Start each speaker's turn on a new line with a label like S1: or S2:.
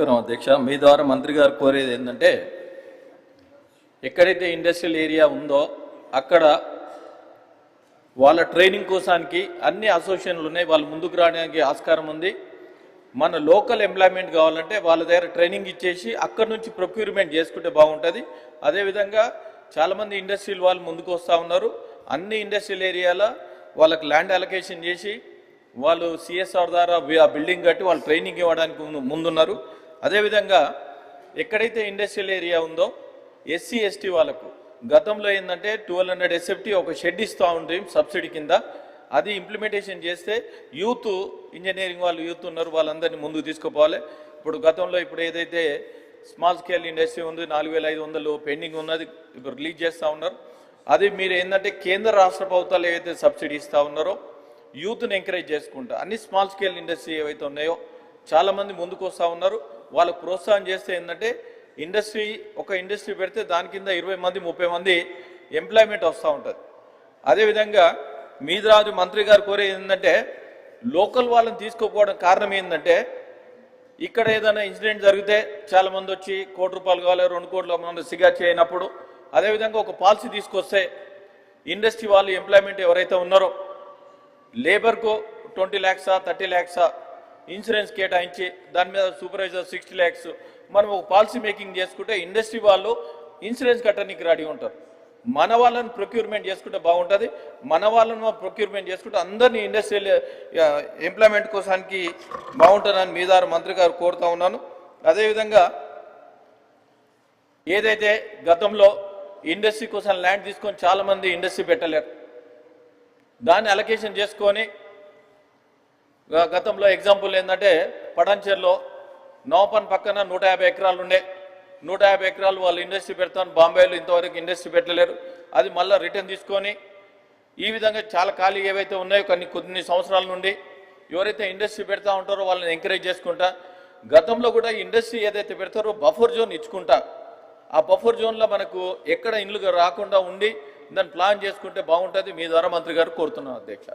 S1: అధ్యక్ష, మీ ద్వారా మంత్రి గారు కోరేది ఏంటంటే ఎక్కడైతే ఇండస్ట్రియల్ ఏరియా ఉందో అక్కడ వాళ్ళ ట్రైనింగ్ కోసానికి అన్ని అసోసియేషన్లు ఉన్నాయి, వాళ్ళు ముందుకు రావడానికి ఆస్కారం ఉంది. మన లోకల్ ఎంప్లాయ్మెంట్ కావాలంటే వాళ్ళ దగ్గర ట్రైనింగ్ ఇచ్చేసి అక్కడ నుంచి ప్రొక్యూర్మెంట్ చేసుకుంటే బాగుంటుంది. అదేవిధంగా చాలామంది ఇండస్ట్రియల్ వాళ్ళు ముందుకు వస్తూ ఉన్నారు. అన్ని ఇండస్ట్రియల్ ఏరియాల వాళ్ళకి ల్యాండ్ అలొకేషన్ చేసి వాళ్ళు సిఎస్ఆర్ ద్వారా ఆ బిల్డింగ్ కట్టి వాళ్ళు ట్రైనింగ్ ఇవ్వడానికి ముందున్నారు. అదేవిధంగా ఎక్కడైతే ఇండస్ట్రియల్ ఏరియా ఉందో ఎస్సీ ఎస్టీ వాళ్ళకు గతంలో ఏంటంటే 1200 SFT ఒక షెడ్ ఇస్తూ ఉంది సబ్సిడీ కింద. అది ఇంప్లిమెంటేషన్ చేస్తే యూత్ ఇంజనీరింగ్ వాళ్ళు యూత్ ఉన్నారు, వాళ్ళందరినీ ముందుకు తీసుకుపోవాలి. ఇప్పుడు ఏదైతే స్మాల్ స్కేల్ ఇండస్ట్రీ ఉంది 4500 పెండింగ్ ఉన్నది, ఇప్పుడు రిలీజ్ చేస్తూ ఉన్నారు. అది మీరు ఏంటంటే కేంద్ర రాష్ట్ర ప్రభుత్వాలు ఏవైతే సబ్సిడీ ఇస్తూ ఉన్నారో యూత్ని ఎంకరేజ్ చేసుకుంటా అన్ని స్మాల్ స్కేల్ ఇండస్ట్రీ ఏవైతే ఉన్నాయో చాలామంది ముందుకు వస్తూ ఉన్నారు. వాళ్ళకు ప్రోత్సాహం చేస్తే ఏంటంటే ఒక ఇండస్ట్రీ పెడితే దాని కింద 20 మంది 30 మంది ఎంప్లాయ్మెంట్ వస్తూ ఉంటుంది. అదేవిధంగా మీదరాజు మంత్రి గారు కోరేది ఏంటంటే లోకల్ వాళ్ళని తీసుకోకపోవడం కారణం ఏంటంటే ఇక్కడ ఏదైనా ఇన్సిడెంట్ జరిగితే చాలామంది వచ్చి ₹1 కోటి కావాలి, 2 కోట్ల మంది సిగా చేయనప్పుడు అదేవిధంగా ఒక పాలసీ తీసుకొస్తే ఇండస్ట్రీ వాళ్ళు ఎంప్లాయ్మెంట్ ఎవరైతే ఉన్నారో లేబర్కు 20 lakhs 30 lakhs ఇన్సూరెన్స్ కేటాయించి దాని మీద సూపర్వైజర్ 60 lakhs మనం ఒక పాలసీ మేకింగ్ చేసుకుంటే ఇండస్ట్రీ వాళ్ళు ఇన్సూరెన్స్ కట్టడానికి రెడీ ఉంటారు. మన వాళ్ళని ప్రొక్యూర్మెంట్ చేసుకుంటే బాగుంటుంది. మన వాళ్ళని ప్రొక్యూర్మెంట్ చేసుకుంటే అందరినీ ఇండస్ట్రియల్ ఎంప్లాయ్మెంట్ కోసానికి బాగుంటుందని మీ ద్వారా మంత్రి గారు కోరుతా ఉన్నాను. అదేవిధంగా ఏదైతే గతంలో ఇండస్ట్రీ కోసం ల్యాండ్ తీసుకొని చాలామంది ఇండస్ట్రీ పెట్టలేరు, దాన్ని అలొకేషన్ చేసుకొని గతంలో ఎగ్జాంపుల్ ఏంటంటే పటాన్చేరులో నోపన్ పక్కన 150 ఎకరాలు ఉండే 150 ఎకరాలు వాళ్ళు ఇండస్ట్రీ పెడతాను, బాంబేలో ఇంతవరకు ఇండస్ట్రీ పెట్టలేరు. అది మళ్ళీ రిటర్న్ తీసుకొని ఈ విధంగా చాలా ఖాళీ ఏవైతే ఉన్నాయో కొన్ని సంవత్సరాల నుండి ఎవరైతే ఇండస్ట్రీ పెడతా ఉంటారో వాళ్ళని ఎంకరేజ్ చేసుకుంటా గతంలో కూడా ఇండస్ట్రీ ఏదైతే పెడతారో బఫర్ జోన్ ఇచ్చుకుంటా ఆ బఫర్ జోన్లో మనకు ఎక్కడ ఇండ్లు రాకుండా ఉండి దాన్ని ప్లాన్ చేసుకుంటే బాగుంటుంది. మీ ద్వారా మంత్రి గారు కోరుతున్నాం అధ్యక్ష.